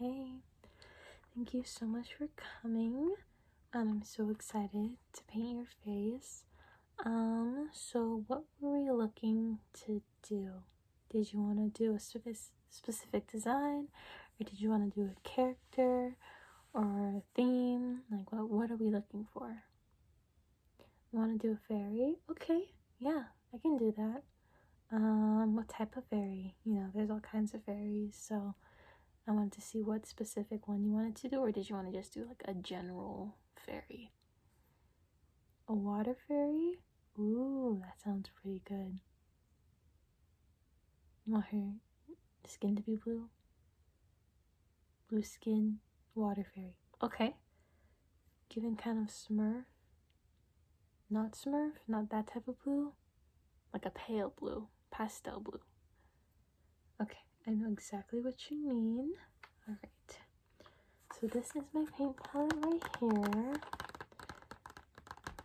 Hey, thank you so much for coming. I'm so excited to paint your face. So what were we looking to do? Did you want to do a specific design, or did you want to do a character or a theme? Like what are we looking for? You want to do a fairy? Okay, yeah, I can do that. What type of fairy? You know, there's all kinds of fairies, so I wanted to see what specific one you wanted to do, or did you want to just do like a general fairy? A water fairy? Ooh, that sounds pretty good. You want her skin to be blue? Blue skin, water fairy. Okay. Giving kind of Smurf. Not Smurf, not that type of blue. Like a pale blue, pastel blue. Okay, I know exactly what you mean. Alright. So this is my paint palette right here.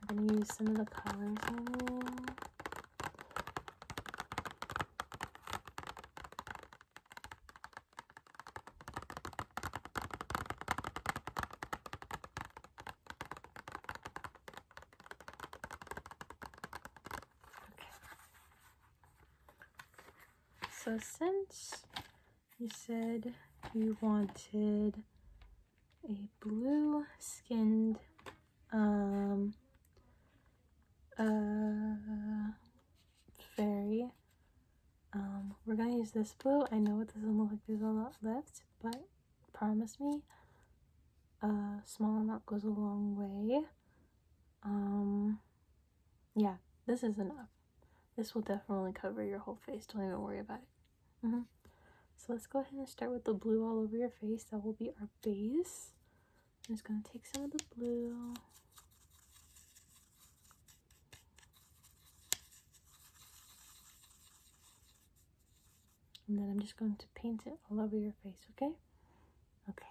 I'm gonna use some of the colors in it. So since you said you wanted a blue skinned fairy, we're gonna use this blue. I know it doesn't look like there's a lot left, but promise me a small amount goes a long way. Yeah, this is enough. This will definitely cover your whole face. Don't even worry about it. So let's go ahead and start with the blue all over your face. That will be our base. I'm just going to take some of the blue. And then I'm just going to paint it all over your face, okay? Okay.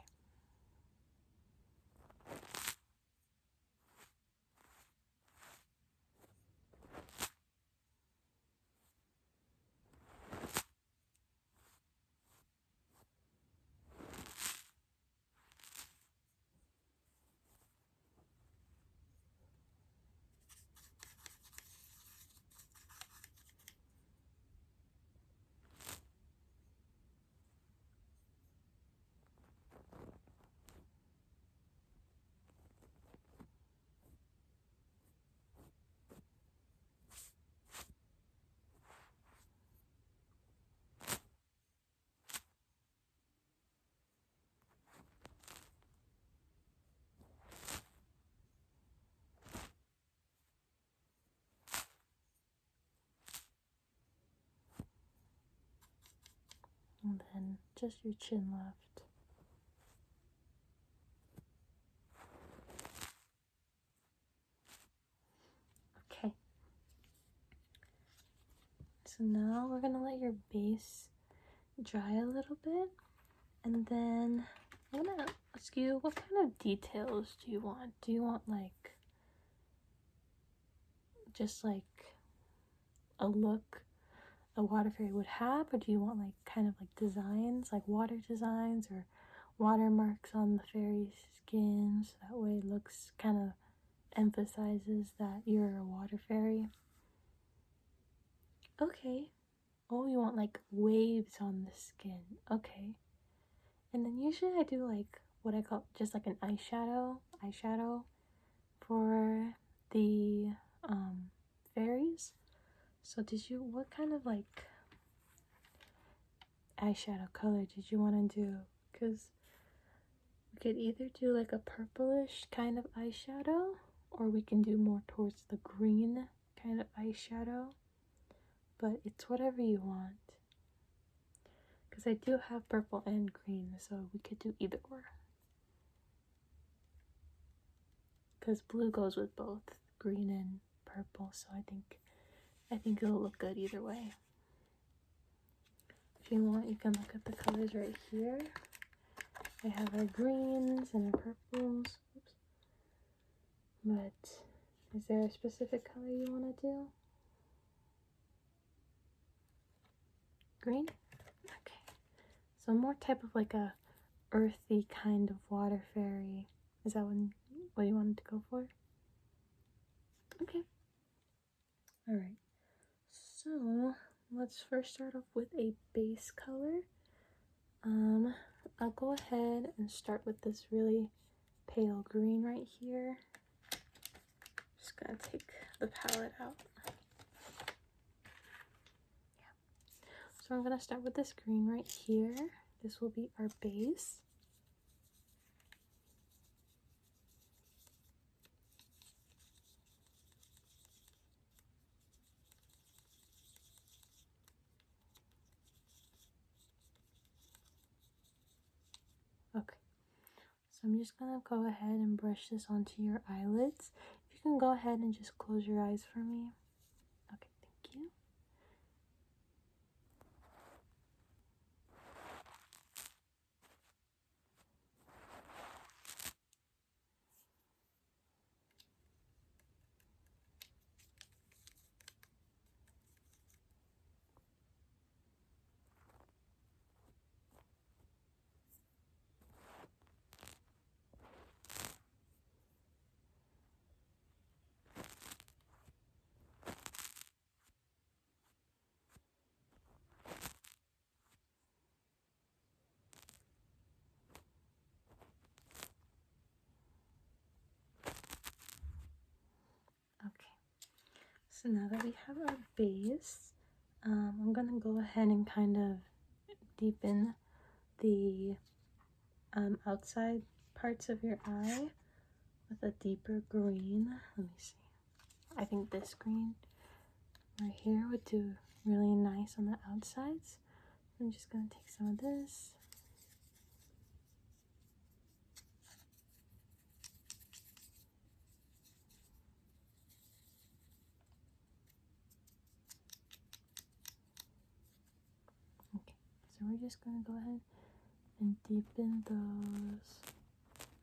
And then just your chin left. Okay. So now we're gonna let your base dry a little bit. And then I'm gonna ask you, what kind of details do you want? Do you want like, just like a look a water fairy would have, or do you want like kind of like designs, like water designs or watermarks on the fairy's skin, so that way it looks kind of emphasizes that you're a water fairy? Okay. Oh, you want like waves on the skin. Okay. And then usually I do like what I call just like an eyeshadow for the fairies. So what kind of like eyeshadow color did you want to do? Because we could either do like a purplish kind of eyeshadow, or we can do more towards the green kind of eyeshadow, but it's whatever you want. Because I do have purple and green, so we could do either or. Because blue goes with both green and purple, so I think it'll look good either way. If you want, you can look at the colors right here. I have our greens and our purples. Oops. But is there a specific color you want to do? Green? Okay. So more type of like a earthy kind of water fairy. Is that what you wanted to go for? Okay. Alright. So let's first start off with a base color. I'll go ahead and start with this really pale green right here. Just gonna take the palette out. So I'm gonna start with this green right here. This will be our base. Okay, so I'm just gonna go ahead and brush this onto your eyelids. If you can go ahead and just close your eyes for me. Okay, thank you. Okay, so now that we have our base, I'm gonna go ahead and kind of deepen the outside parts of your eye with a deeper green. Let me see. I think this green right here would do really nice on the outsides. I'm just gonna take some of this. Okay, so we're just gonna go ahead and deepen those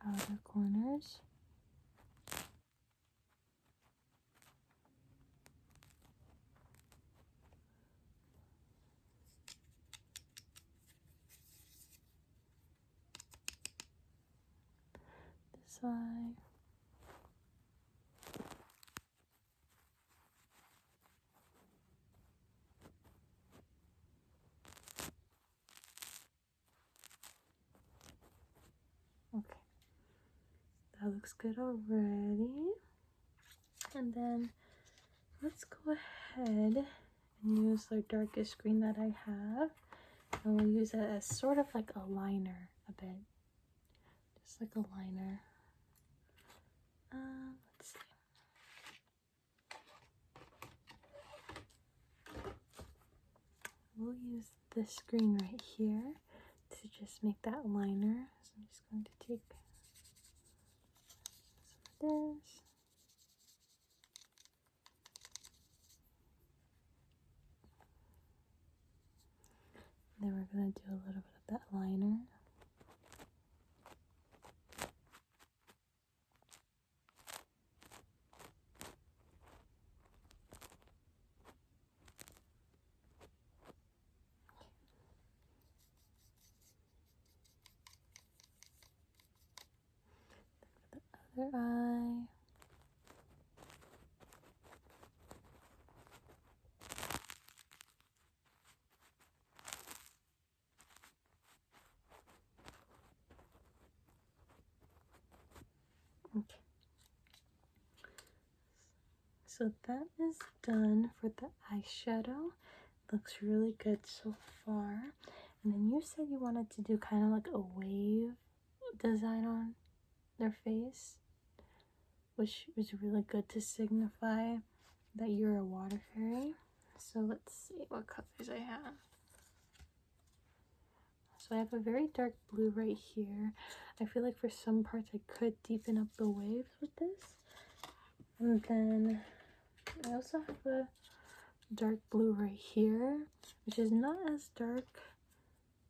outer corners. This side. Okay, that looks good already. And then let's go ahead and use the darkest green that I have. And we'll use it as sort of like a liner a bit. Just like a liner. Let's see. We'll use this green right here to just make that liner. So I'm just going to take some of this. Then we're going to do a little bit of that liner. The other eye. Okay. So that is done for the eyeshadow. Looks really good so far. And then you said you wanted to do kind of like a wave design on their face, which is really good to signify that you're a water fairy. So let's see what colors I have. So I have a very dark blue right here. I feel like for some parts I could deepen up the waves with this. And then I also have a dark blue right here, which is not as dark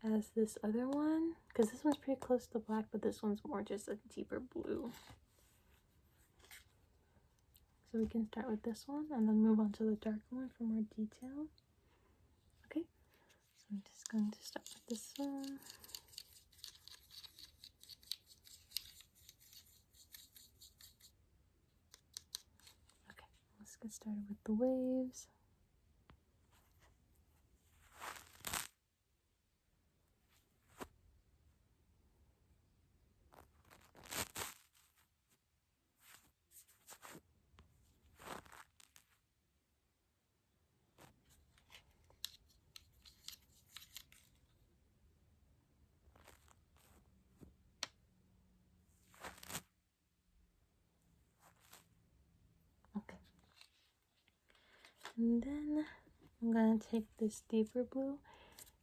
as this other one, because this one's pretty close to black, but this one's more just a deeper blue. So we can start with this one and then move on to the darker one for more detail. Okay, so I'm just going to start with this one. get started with the waves. Okay. And then I'm going to take this deeper blue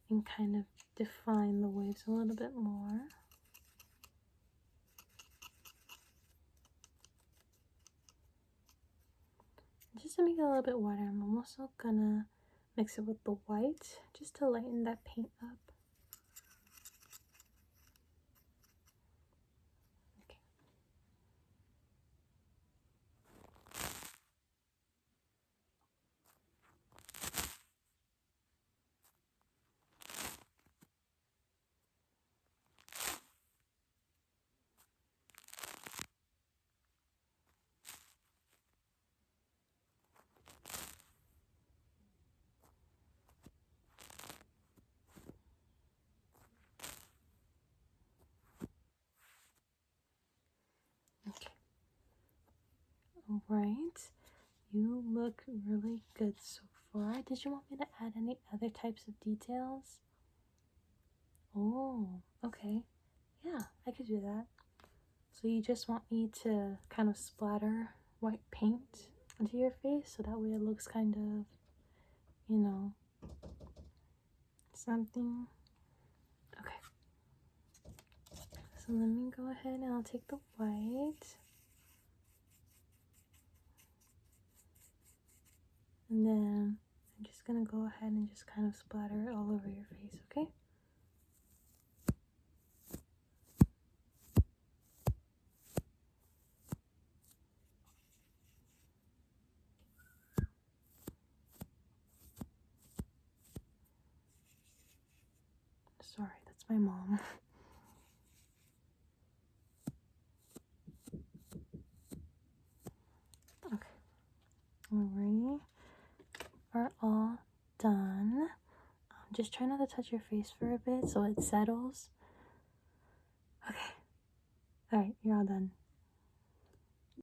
and kind of define the waves a little bit more. Just to make it a little bit wider, I'm also gonna mix it with the white just to lighten that paint up. Okay. Okay. All right. You look really good so far. Did you want me to add any other types of details? Oh, okay. Yeah, I could do that. So you just want me to kind of splatter white paint onto your face so that way it looks kind of, you know, something. Okay. So let me go ahead and I'll take the white. And then I'm just gonna go ahead and just kind of splatter it all over your face, okay? Sorry, that's my mom. Okay. Alrighty. Are all done. Just try not to touch your face for a bit so it settles. Okay. Alright, you're all done.